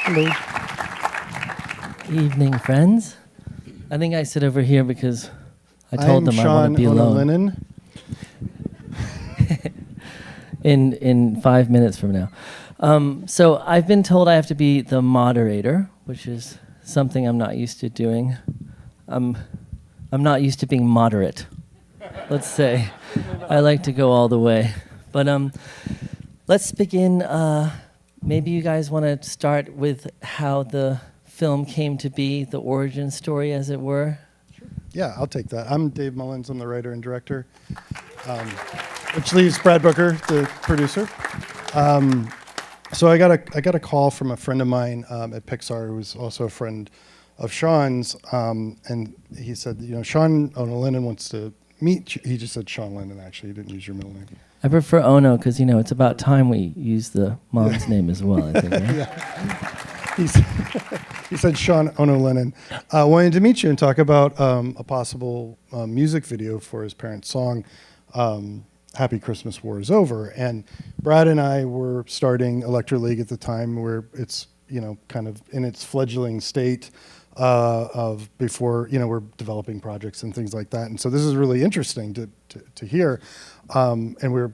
Hello. Evening, friends. I think I sit over here because I told them I want Sean to be alone. Ono-Lennon. In 5 minutes from now. So I've been told I have to be the moderator, which is something I'm not used to doing. I'm not used to being moderate. Let's say I like to go all the way. But let's begin. Maybe you guys want to start with how the film came to be, the origin story, as it were. Yeah, I'll take that. I'm Dave Mullins. I'm the writer and director, which leaves Brad Booker, the producer. So I got a call from a friend of mine at Pixar, who's also a friend of Sean's, and he said, Sean Ono-Lennon wants to meet you. He just said Sean Lennon, actually. He didn't use your middle name. I prefer Ono because, it's about time we use the mom's name as well, I think. Right? Yeah. He said Sean Ono-Lennon wanted to meet you and talk about a possible music video for his parents' song, Happy Christmas, War is Over. And Brad and I were starting Electro League at the time, where it's, kind of in its fledgling state of before, we're developing projects and things like that. And so this is really interesting to hear. And we're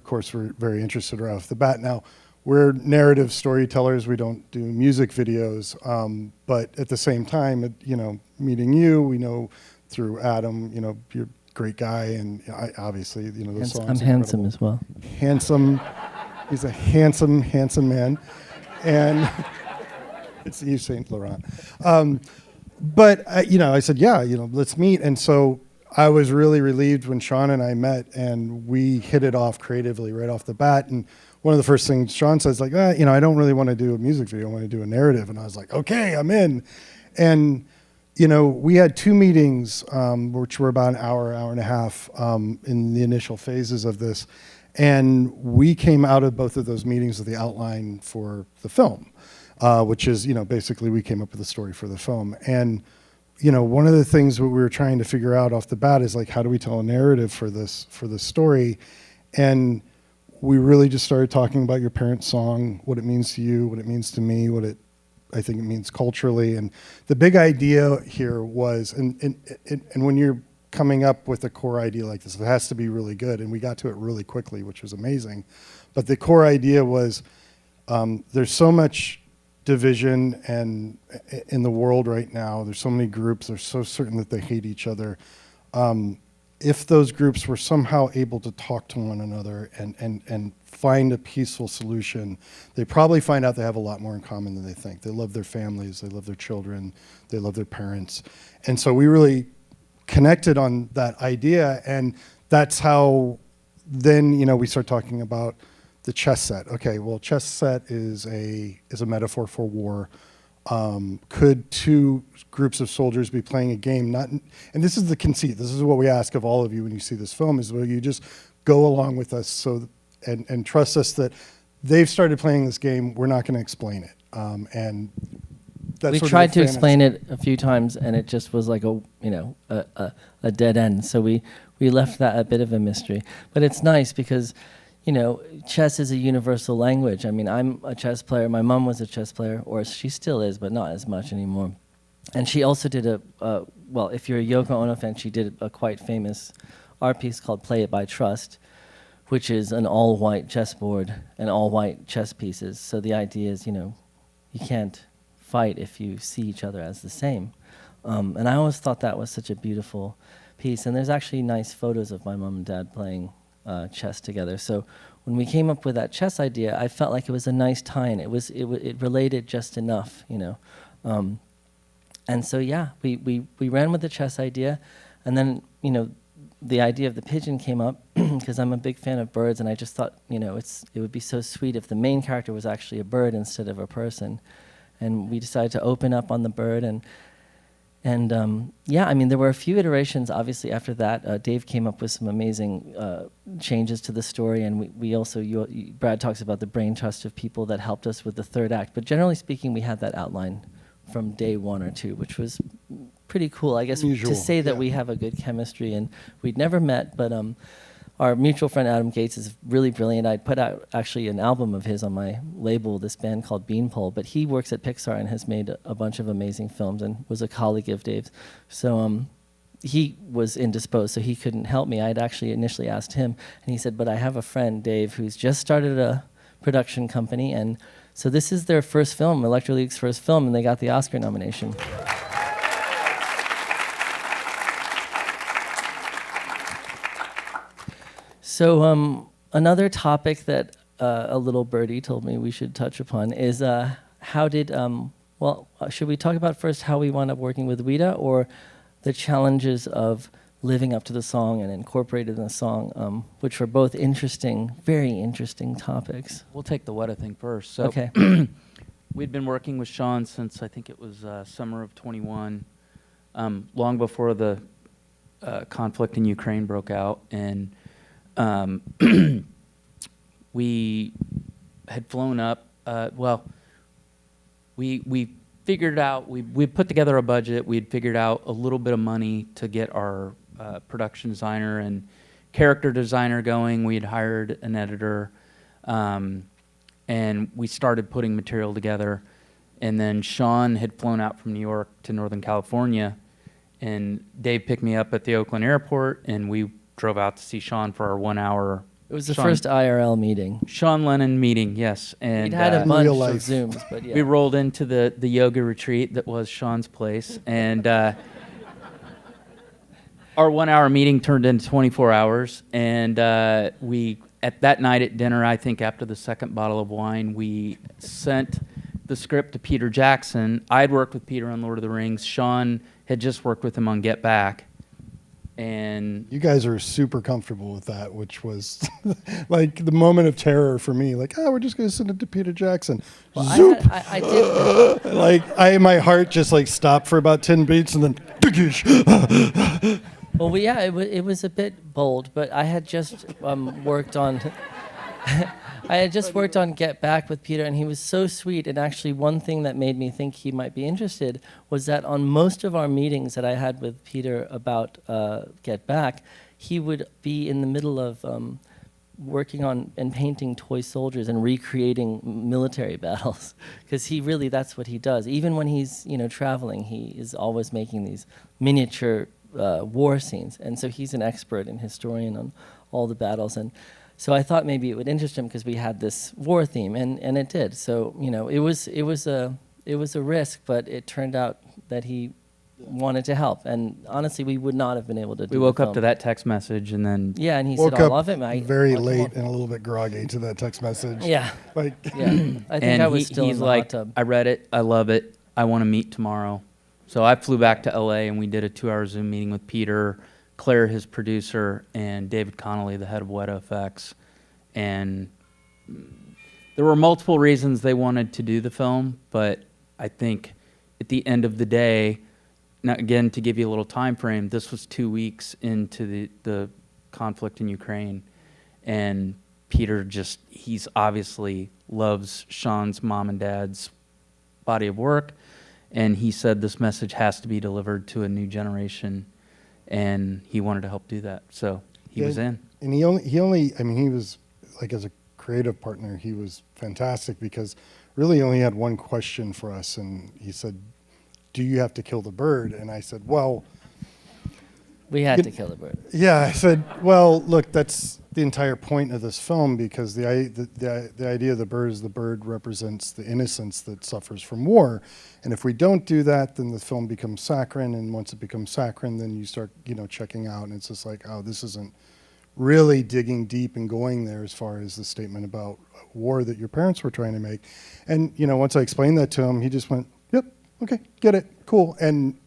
very interested right off the bat. Now, we're narrative storytellers. We don't do music videos. But at the same time, meeting you, we know through Adam, you're a great guy. And obviously, the songs. I'm handsome as well. Handsome. He's a handsome man. And it's Yves Saint Laurent. But I said, yeah, let's meet. And so I was really relieved when Sean and I met, and we hit it off creatively right off the bat. And one of the first things Sean says, like, I don't really want to do a music video. I want to do a narrative. And I was like, okay, I'm in. And, we had two meetings, which were about an hour and a half in the initial phases of this. And we came out of both of those meetings with the outline for the film, which is, basically we came up with a story for the film. And, one of the things that we were trying to figure out off the bat is, like, how do we tell a narrative for this story? And we really just started talking about your parents' song, what it means to you, what it means to me, I think it means culturally. And the big idea here was, and when you're coming up with a core idea like this, it has to be really good. And we got to it really quickly, which was amazing. But the core idea was, there's so much division and in the world right now. There's so many groups. They're so certain that they hate each other. If those groups were somehow able to talk to one another and find a peaceful solution, they probably find out they have a lot more in common than they think. They love their families, they love their children, they love their parents. And so we really connected on that idea, and that's how then, we start talking about the chess set. Okay, well, chess set is a metaphor for war. Could two groups of soldiers be playing a game? And this is the conceit. This is what we ask of all of you when you see this film: is will you just go along with us and trust us that they've started playing this game. We're not going to explain it. And that's we tried to explain it a few times, and it just was like a dead end. So we left that a bit of a mystery. But it's nice because, chess is a universal language. I mean, I'm a chess player. My mom was a chess player, or she still is, but not as much anymore. And she also did if you're a Yoko Ono fan, she did a quite famous art piece called Play It by Trust, which is an all-white chessboard and all-white chess pieces. So the idea is, you can't fight if you see each other as the same. And I always thought that was such a beautiful piece. And there's actually nice photos of my mom and dad playing chess together. So when we came up with that chess idea, I felt like it was a nice tie-in. It related just enough, and so we ran with the chess idea, and then the idea of the pigeon came up because I'm a big fan of birds, and I just thought it would be so sweet if the main character was actually a bird instead of a person, and we decided to open up on the bird and. And there were a few iterations, obviously, after that. Dave came up with some amazing changes to the story, and we also, Brad talks about the brain trust of people that helped us with the third act. But generally speaking, we had that outline from day one or two, which was pretty cool, I guess, unusual, to say that we have a good chemistry. And we'd never met, but our mutual friend Adam Gates is really brilliant. I put out actually an album of his on my label, this band called Beanpole, but he works at Pixar and has made a bunch of amazing films and was a colleague of Dave's. So he was indisposed, so he couldn't help me. I'd actually initially asked him, and he said, but I have a friend, Dave, who's just started a production company, and so this is their first film, Electro League's first film, and they got the Oscar nomination. So another topic that a little birdie told me we should touch upon is how did, should we talk about first how we wound up working with Weta, or the challenges of living up to the song and incorporated in the song, which were both interesting, very interesting topics. We'll take the Weta thing first. So Okay. we'd been working with Sean since I think it was summer of 21, long before the conflict in Ukraine broke out. And we had flown up, we figured out, we put together a budget, we'd figured out a little bit of money to get our production designer and character designer going. We had hired an editor, and we started putting material together. And then Sean had flown out from New York to Northern California, and Dave picked me up at the Oakland airport, and we drove out to see Sean for our 1 hour. It was the first IRL meeting. Sean Lennon meeting, yes. And We'd had a bunch Real of life. Zooms, but yeah. we rolled into the yoga retreat that was Sean's place, and our 1 hour meeting turned into 24 hours. And we, at that night at dinner, I think after the second bottle of wine, we sent the script to Peter Jackson. I'd worked with Peter on Lord of the Rings. Sean had just worked with him on Get Back. And You guys are super comfortable with that, which was like the moment of terror for me. Like, oh, we're just going to send it to Peter Jackson. Well, Zoop! I did. My heart just like stopped for about 10 beats and then, Well, yeah, it was a bit bold, but I had just worked on. I had just worked on Get Back with Peter, and he was so sweet. And actually, one thing that made me think he might be interested was that on most of our meetings that I had with Peter about Get Back, he would be in the middle of working on and painting toy soldiers and recreating military battles, because that's what he does. Even when he's traveling, he is always making these miniature war scenes, and so he's an expert and historian on all the battles. And so I thought maybe it would interest him because we had this war theme, and it did. So it was a risk, but it turned out that he wanted to help. And honestly, we would not have been able to do we woke the up film. to that text message, and then Yeah, and he woke said, "I up love it." very late and a little bit groggy to that text message. Yeah, Like, yeah. I think and I was still he's in the like, hot tub. I read it, I love it, I want to meet tomorrow. So I flew back to LA, and we did a 2 hour Zoom meeting with Peter, Claire, his producer, and David Connolly, the head of Weta Effects. And there were multiple reasons they wanted to do the film, but I think at the end of the day, now again, to give you a little time frame, this was 2 weeks into the conflict in Ukraine, and Peter he's obviously loves Sean's mom and dad's body of work, and he said this message has to be delivered to a new generation, and he wanted to help do that, so he was in. And he was like, as a creative partner, he was fantastic, because really he only had one question for us, and he said, do you have to kill the bird? And I said, well, We had to kill the bird. yeah. I said, well, look, that's the entire point of this film, because the idea of the bird is the bird represents the innocence that suffers from war. And if we don't do that, then the film becomes saccharine. And once it becomes saccharine, then you start, checking out. And it's just like, oh, this isn't really digging deep and going there as far as the statement about war that your parents were trying to make. And, once I explained that to him, he just went, yep, okay, get it, cool. And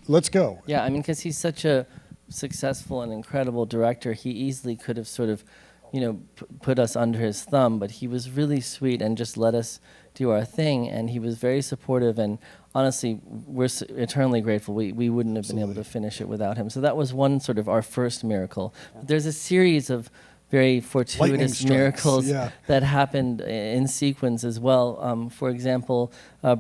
let's go. Yeah, I mean, because he's such a successful and incredible director, he easily could have sort of, put us under his thumb, but he was really sweet and just let us do our thing, and he was very supportive, and honestly, we're eternally grateful. We wouldn't have been able to finish it without him. So that was one sort of our first miracle. But there's a series of very fortuitous strikes, miracles yeah. that happened in sequence as well. For example,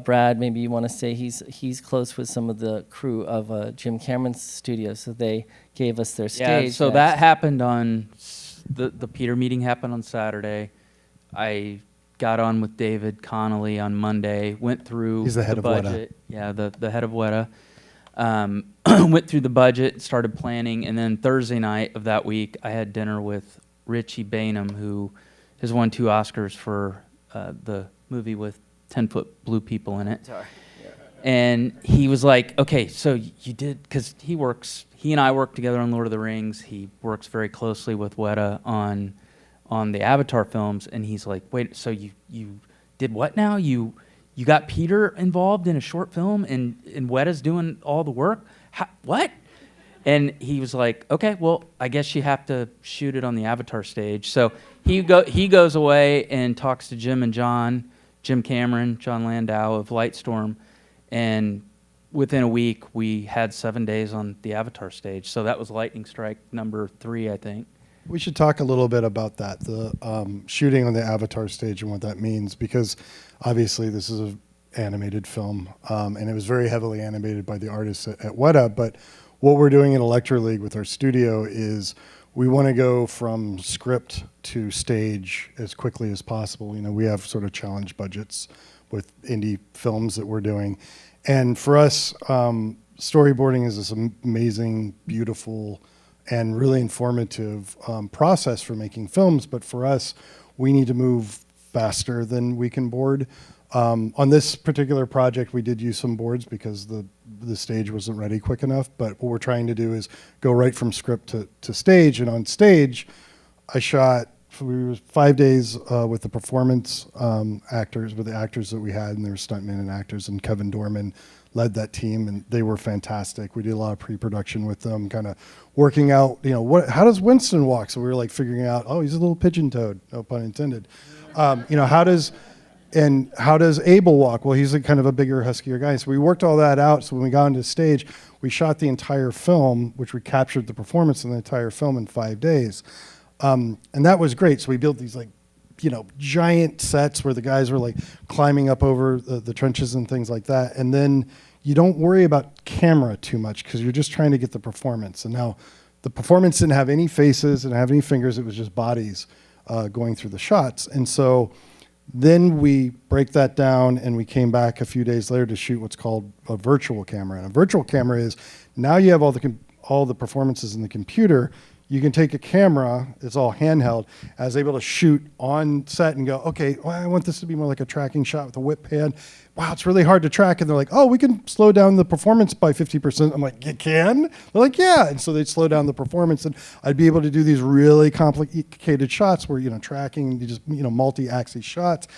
Brad, maybe you want to say he's close with some of the crew of Jim Cameron's studio, so they gave us their Yeah, stage. so next. that happened on the Peter meeting happened on Saturday. I got on with David Connolly on Monday. Went through He's the head of Weta. budget. Yeah, the head of Weta. Went through the budget, started planning, and then Thursday night of that week, I had dinner with Richie Bainham, who has won 2 Oscars for the movie with 10-Foot Blue People in it. And he was like, okay, so you did, because he and I work together on Lord of the Rings. He works very closely with Weta on the Avatar films. And he's like, wait, so you did what now? You got Peter involved in a short film and Weta's doing all the work? What? And he was like, okay, well, I guess you have to shoot it on the Avatar stage. So he goes away and talks to Jim Cameron, John Landau of Lightstorm. And within a week, we had 7 days on the Avatar stage. So that was lightning strike number 3, I think. We should talk a little bit about that, the shooting on the Avatar stage and what that means, because obviously this is an animated film, and it was very heavily animated by the artists at Weta. But what we're doing in Electro League with our studio is we want to go from script to stage as quickly as possible. You know, we have sort of challenge budgets with indie films that we're doing. And for us, storyboarding is this amazing, beautiful, and really informative process for making films. But for us, we need to move faster than we can board. On this particular project, we did use some boards because the stage wasn't ready quick enough. But what we're trying to do is go right from script to stage. And on stage, I shot, we were 5 days with the performance actors, with the actors that we had, and there were stuntmen and actors, and Kevin Dorman led that team, and they were fantastic. We did a lot of pre-production with them, kind of working out, you know, how does Winston walk? So we were like figuring out, oh, he's a little pigeon-toed, no pun intended. You know, how does Abel walk? Well, he's a kind of a bigger, huskier guy. So we worked all that out. So when we got onto stage, we shot the entire film, which we captured the performance in the entire film in 5 days. And that was great. So we built these like, you know, giant sets where the guys were like climbing up over the trenches and things like that. And then you don't worry about camera too much because you're just trying to get the performance. And now the performance didn't have any faces, didn't have any fingers. It was just bodies going through the shots. And so then we break that down and we came back a few days later to shoot what's called a virtual camera. And a virtual camera is now you have all the performances in the computer. You can take a camera, it's all handheld. I was able to shoot on set and go, okay, well, I want this to be more like a tracking shot with a whip pan. Wow, it's really hard to track. And they're like, oh, we can slow down the performance by 50%. I'm like, you can? They're like, yeah. And so they'd slow down the performance, and I'd be able to do these really complicated shots where, you know, tracking, you just, you know, multi-axis shots.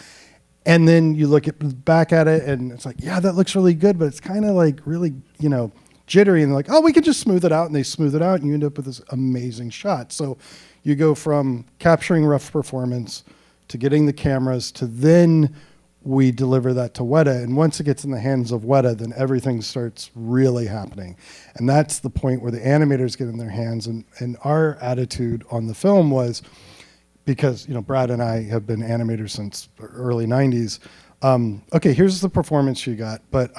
And then you look back at it, and it's like, yeah, that looks really good, but it's kind of like really, you know, jittery, and they're like, oh, we can just smooth it out, and they smooth it out, and you end up with this amazing shot. So you go from capturing rough performance to getting the cameras to then we deliver that to Weta, and once it gets in the hands of Weta, then everything starts really happening. And that's the point where the animators get in their hands, and our attitude on the film was, because, you know, Brad and I have been animators since the early 90s, okay, here's the performance you got, but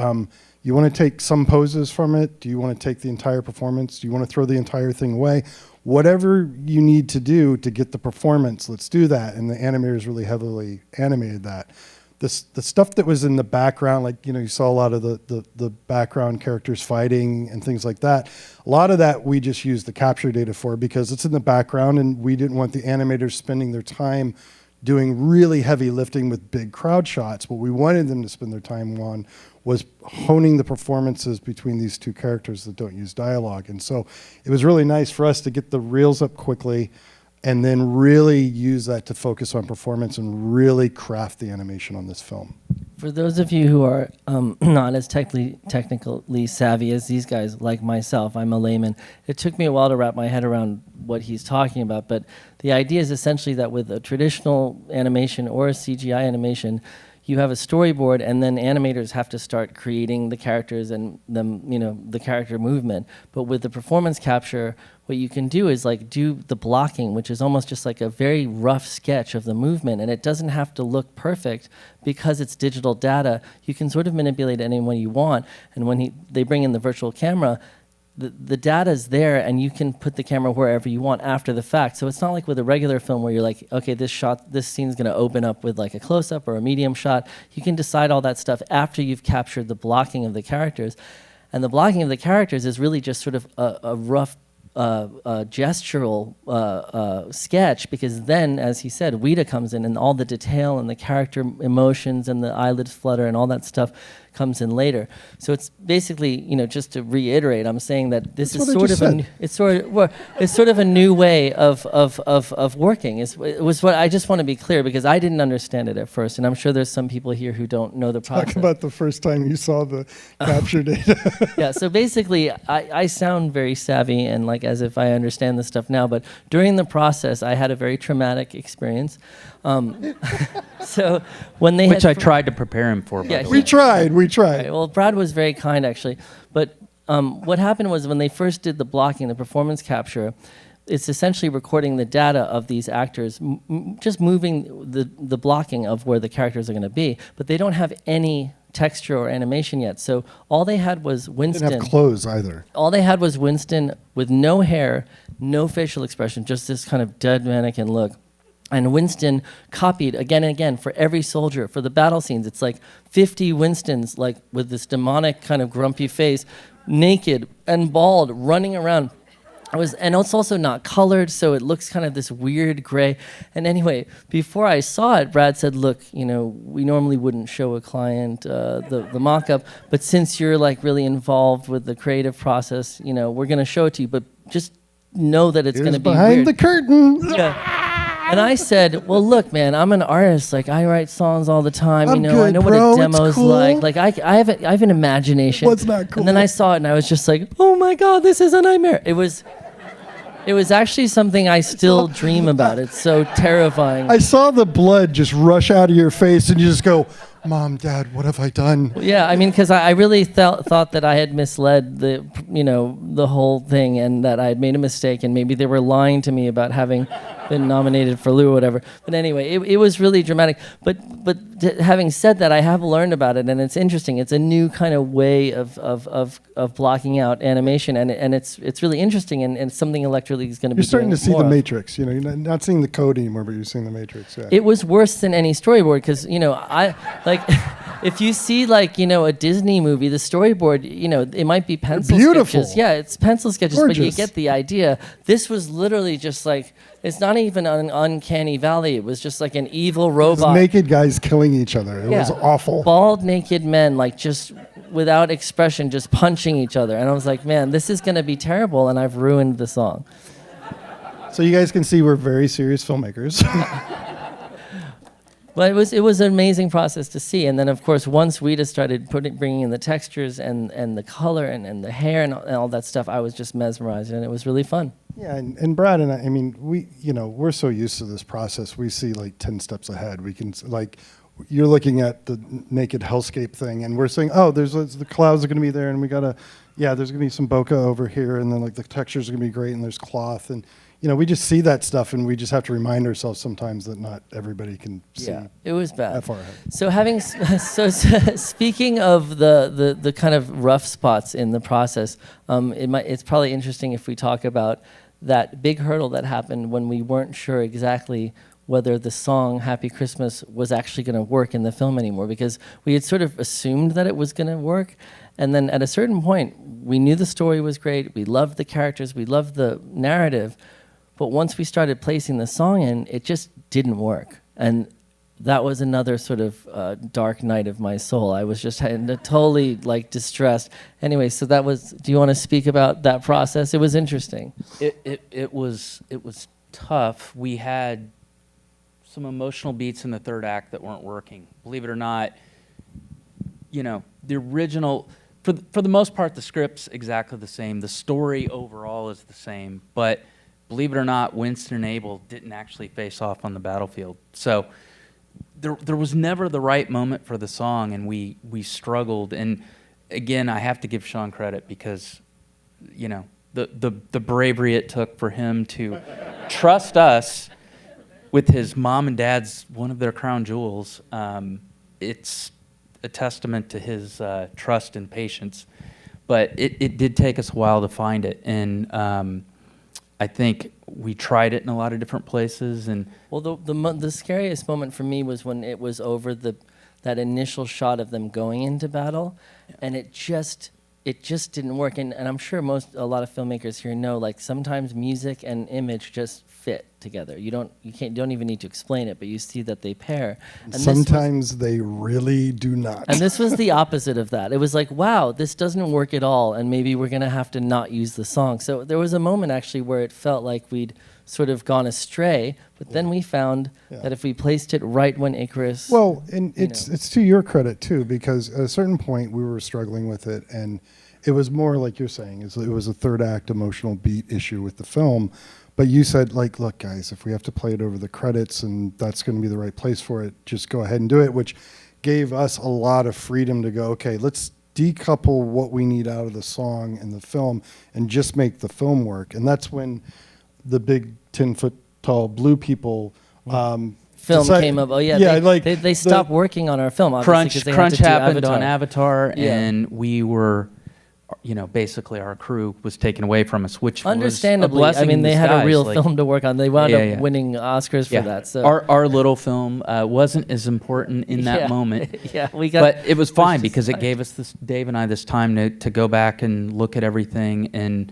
you want to take some poses from it? Do you want to take the entire performance? Do you want to throw the entire thing away? Whatever you need to do to get the performance, let's do that. And the animators really heavily animated that. The stuff that was in the background, like, you know, you saw a lot of the background characters fighting and things like that. A lot of that we just used the capture data for because it's in the background, and we didn't want the animators spending their time doing really heavy lifting with big crowd shots. What we wanted them to spend their time on was honing the performances between these two characters that don't use dialogue. And so it was really nice for us to get the reels up quickly and then really use that to focus on performance and really craft the animation on this film. For those of you who are not as technically savvy as these guys, like myself, I'm a layman. It took me a while to wrap my head around what he's talking about, but the idea is essentially that with a traditional animation or a CGI animation, you have a storyboard, and then animators have to start creating the characters and the character movement. But with the performance capture, what you can do is like do the blocking, which is almost just like a very rough sketch of the movement, and it doesn't have to look perfect because it's digital data. You can sort of manipulate it any way you want, and when they bring in the virtual camera, the data's there, and you can put the camera wherever you want after the fact. So it's not like with a regular film where you're like, okay, this scene's gonna open up with like a close-up or a medium shot. You can decide all that stuff after you've captured the blocking of the characters. And the blocking of the characters is really just sort of a rough gestural sketch, because then, as he said, Weta comes in and all the detail and the character emotions and the eyelids flutter and all that stuff comes in later. So it's basically, just to reiterate, I'm saying that this is sort of a new way of working. It was what I just want to be clear, because I didn't understand it at first, and I'm sure there's some people here who don't know the process. Talk about the first time you saw the capture data. Yeah, so basically, I sound very savvy and like as if I understand this stuff now, but during the process, I had a very traumatic experience. So when they Which I tried to prepare him for, by Yeah, the We way. tried. Right, well, Brad was very kind, actually. But what happened was when they first did the blocking, the performance capture, it's essentially recording the data of these actors, just moving the blocking of where the characters are going to be. But they don't have any texture or animation yet. So all they had was Winston. Didn't have clothes either. All they had was Winston with no hair, no facial expression, just this kind of dead mannequin look. And Winston copied again and again for every soldier, for the battle scenes. It's like 50 Winstons, like with this demonic kind of grumpy face, naked and bald, running around. And it's also not colored, so it looks kind of this weird gray. And anyway, before I saw it, Brad said, look, we normally wouldn't show a client the mock-up, but since you're like really involved with the creative process, we're going to show it to you, but just know that it's going to be behind weird. the curtain. Yeah. And I said, well, look, man, I'm an artist. Like, I write songs all the time. I'm I good, know bro. what a It's demo's cool. like. Like, I have an imagination. What's not cool? And then I saw it, and I was just like, oh, my God, this is a nightmare. It was actually something I still dream about. It's so terrifying. I saw the blood just rush out of your face, and you just go, Mom, Dad, what have I done? Yeah, I mean, because I really thought that I had misled the whole thing, and that I had made a mistake, and maybe they were lying to me about having been nominated for Lou or whatever. But anyway, it was really dramatic. But having said that, I have learned about it, and it's interesting. It's a new kind of way of blocking out animation, and it's really interesting, and it's something Electro League is going to be You're starting doing to see more the of. Matrix. You're not seeing the code anymore, but you're seeing the Matrix. Yeah. It was worse than any storyboard, because I like if you see like a Disney movie, the storyboard, it might be pencil beautiful. sketches. Yeah, it's pencil sketches, but you Gorgeous. get the idea. This was literally just like, it's not even an uncanny valley. It was just like an evil It was robot. naked guys killing each other. It was Yeah. awful. Bald naked men, like just without expression, just punching each other. And I was like, man, this is gonna be terrible, and I've ruined the song. So you guys can see we're very serious filmmakers. But it was an amazing process to see. And then, of course, once Weta started bringing in the textures and the color and the hair and all that stuff, I was just mesmerized, and it was really fun. Yeah, and Brad and I mean, we're so used to this process. We see like 10 steps ahead. We can, like, you're looking at the naked hellscape thing, and we're saying, oh, the clouds are going to be there, and there's going to be some bokeh over here, and then like the textures are going to be great, and there's cloth, and we just see that stuff, and we just have to remind ourselves sometimes that not everybody can see Yeah, it was bad. that far ahead. So speaking of the kind of rough spots in the process, it's probably interesting if we talk about that big hurdle that happened when we weren't sure exactly whether the song Happy Christmas was actually going to work in the film anymore, because we had sort of assumed that it was going to work. And then at a certain point, we knew the story was great. We loved the characters. We loved the narrative. But once we started placing the song in, it just didn't work. And that was another sort of dark night of my soul. I was just totally like distressed. Anyway, so that was, do you want to speak about that process? It was interesting. It was tough. We had some emotional beats in the third act that weren't working. Believe it or not, the original, for the most part, the script's exactly the same. The story overall is the same, but believe it or not, Winston and Abel didn't actually face off on the battlefield. So there was never the right moment for the song, and we struggled. And again, I have to give Sean credit because, you know, the bravery it took for him to trust us with his mom and dad's one of their crown jewels. It's a testament to his trust and patience. But it did take us a while to find it, and I think we tried it in a lot of different places. And Well, the scariest moment for me was when it was over that initial shot of them going into battle, and it just didn't work. And I'm sure a lot of filmmakers here know, like, sometimes music and image just fit together. You don't even need to explain it, but you see that they pair. And Sometimes they really do not. and this was the opposite of that. It was like, wow, this doesn't work at all, and maybe we're going to have to not use the song. So there was a moment actually where it felt like we'd sort of gone astray, but then we found that if we placed it right when Icarus... Well, and it's to your credit too, because at a certain point we were struggling with it, and it was more like you're saying, it was a third act emotional beat issue with the film. But you said, like, look, guys, if we have to play it over the credits and that's going to be the right place for it, just go ahead and do it, which gave us a lot of freedom to go, okay, let's decouple what we need out of the song and the film and just make the film work. And that's when the big 10-foot-tall blue people film decide- came up. Oh yeah, yeah, they stopped working on our film. Obviously, 'cause they had Crunch to do happened on Avatar. Avatar, Yeah. and we were, you know, basically our crew was taken away from us, which Understandably, was a I blessing mean, in they had a disguise, real like- film to work on. They wound Yeah, up yeah. winning Oscars for that. So our little film wasn't as important in that Yeah. moment. yeah, we got. But it was fine just because it fine. gave us this, Dave and I, this time to go back and look at everything. And,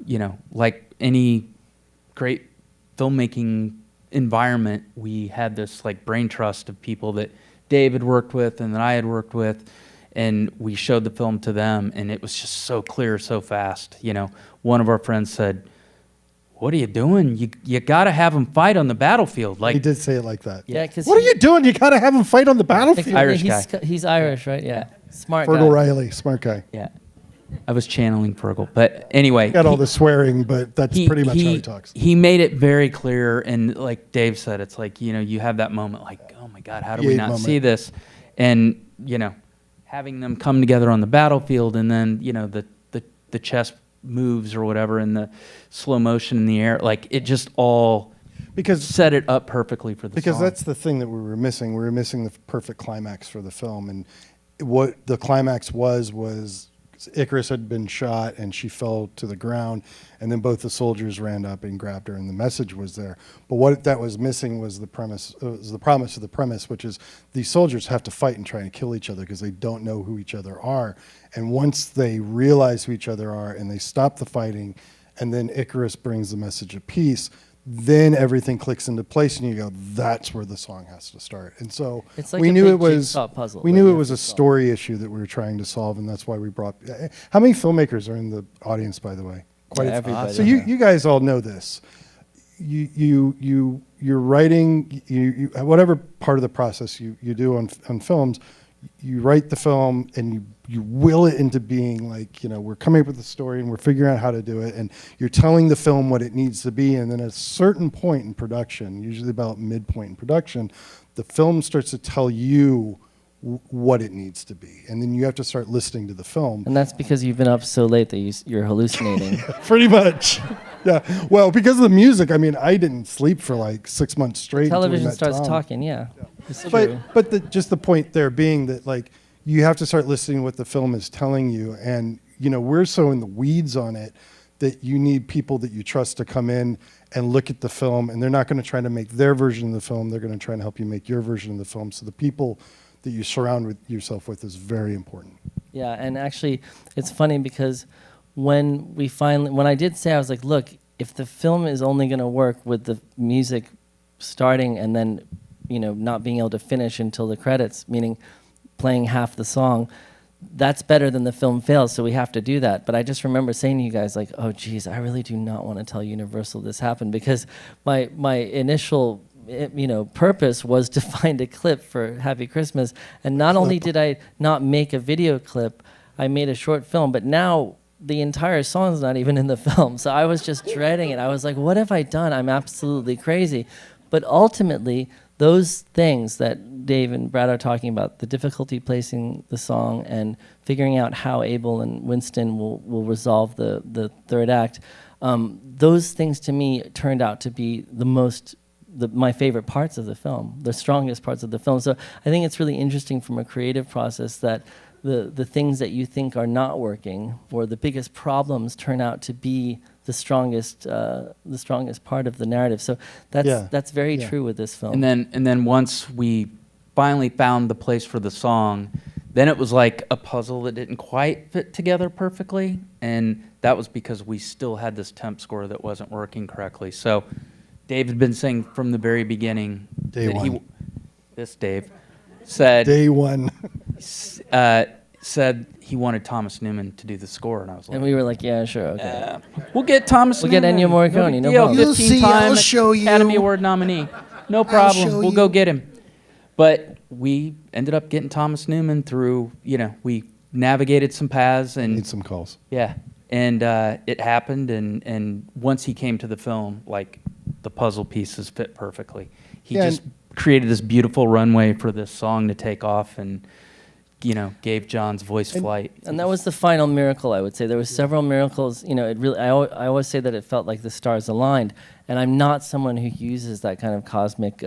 you know, like any great filmmaking environment, we had this like brain trust of people that Dave had worked with and that I had worked with. And we showed the film to them, and it was just so clear, so fast. You know, one of our friends said, "What are you doing? You got to have them fight on the battlefield." Like, He did say it like that. Yeah, because What are you doing? You got to have them fight on the battlefield. Irish He's Irish, right? Yeah, smart Fergal guy. Riley, smart guy. yeah, I was channeling Fergal, but anyway, Got all the swearing, but that's pretty much how he talks. He made it very clear, and like Dave said, it's like, you know, you have that moment, like, oh my God, how do we Yay not moment. see this? And you know, having them come together on the battlefield, and then you know the chess moves or whatever, and the slow motion in the air, like it just all Because set it up perfectly for the Because song. that's the thing that we were missing. We were missing the perfect climax for the film. And what the climax was Icarus had been shot and she fell to the ground. And then both the soldiers ran up and grabbed her, and the message was there. But what that was missing was the promise of the premise, which is these soldiers have to fight and try and kill each other because they don't know who each other are. And once they realize who each other are and they stop the fighting, and then Icarus brings the message of peace, then everything clicks into place, and you go, that's where the song has to start. And so It's like we a knew big it was jigsaw puzzle we that knew you it have was to a solve. story issue that we were trying to solve, and that's why we brought. How many filmmakers are in the audience, by the way? Yeah, a- everybody. So you guys all know this. You're writing whatever part of the process you do on films. You write the film and you will it into being, like, you know, we're coming up with the story and we're figuring out how to do it, and you're telling the film what it needs to be, and then at a certain point in production, usually about midpoint in production, the film starts to tell you what it needs to be, and then you have to start listening to the film. And that's because you've been up so late that you're hallucinating. Pretty much. Yeah. Well, because of the music, I mean, I didn't sleep for like 6 months straight. until we Television met starts Tom. talking, yeah. It's true. But just the point there being that, like, you have to start listening to what the film is telling you, and you know, we're so in the weeds on it that you need people that you trust to come in and look at the film, and they're not going to try to make their version of the film. They're going to try and help you make your version of the film. So the people that you surround yourself with is very important. Yeah, and actually, it's funny because when I did say, I was like, look, if the film is only going to work with the music starting and then, you know, not being able to finish until the credits, meaning playing half the song, that's better than the film fails, so we have to do that. But I just remember saying to you guys, like, oh, geez, I really do not want to tell Universal this happened, because my initial purpose was to find a clip for Happy Christmas. And not only did I not make a video clip, I made a short film, but now the entire song's not even in the film. So I was just dreading it. I was like, what have I done? I'm absolutely crazy. But ultimately, those things that Dave and Brad are talking about, the difficulty placing the song and figuring out how Abel and Winston will resolve the third act, those things to me turned out to be my favorite parts of the film, the strongest parts of the film. So I think it's really interesting from a creative process that the things that you think are not working or the biggest problems turn out to be the strongest part of the narrative. So that's very true with this film. And then once we finally found the place for the song, then it was like a puzzle that didn't quite fit together perfectly, and that was because we still had this temp score that wasn't working correctly. So Dave had been saying from the very beginning Day that one. this Dave said Day one. said he wanted Thomas Newman to do the score, and I was like, And we were like, yeah, sure, okay. we'll get Thomas We'll get Newman. Ennio Morricone, no deal. problem. You'll see, 15-time I'll show you. Academy Award nominee. No problem. show We'll you. go get him. But we ended up getting Thomas Newman through, we navigated some paths and Need some calls. yeah. And it happened, and once he came to the film, like, the puzzle pieces fit perfectly. He Yeah, just created this beautiful runway for this song to take off and, gave John's voice flight. And that was the final miracle, I would say. There were several miracles. It really. I always say that it felt like the stars aligned. And I'm not someone who uses that kind of cosmic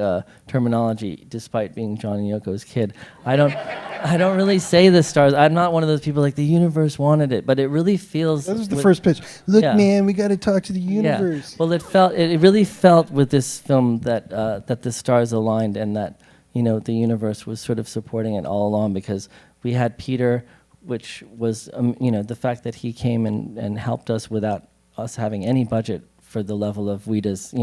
terminology, despite being John and Yoko's kid. I don't really say the stars. I'm not one of those people like the universe wanted it, but it really feels. That was the with- first pitch. Look, Yeah. man, we got to talk to the universe. Yeah. Well, it really felt with this film that that the stars aligned and that the universe was sort of supporting it all along, because we had Peter, which was the fact that he came and helped us without us having any budget for the level of Weta's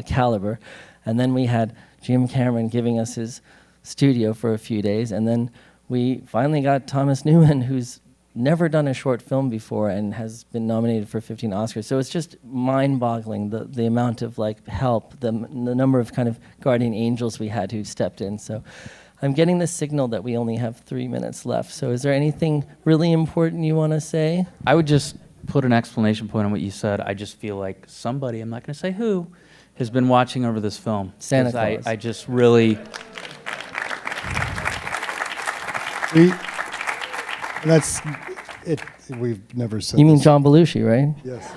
caliber, and then we had Jim Cameron giving us his studio for a few days, and then we finally got Thomas Newman, who's never done a short film before and has been nominated for 15 Oscars. So it's just mind-boggling the amount of help, the number of kind of guardian angels we had who stepped in. So I'm getting the signal that we only have 3 minutes left. So is there anything really important you want to say? I would just put an exclamation point on what you said. I just feel like somebody, I'm not going to say who, has been watching over this film. Santa 'Cause Claus. I just really... That's it. We've never said. You mean this. John Belushi, right? Yes.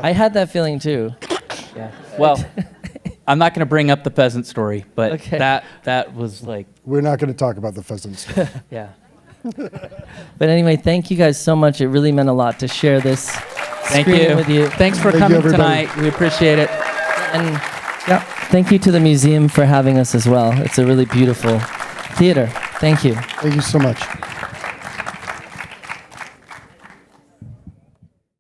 I had that feeling too. Yeah. Well, I'm not going to bring up the pheasant story, but Okay. that was like, We're not going to talk about the pheasants. yeah. But anyway, thank you guys so much. It really meant a lot to share this Thank screen you. with you. Thanks for Thank you, coming everybody. tonight. We appreciate it. And yeah, thank you to the museum for having us as well. It's a really beautiful theater. Thank you. Thank you so much.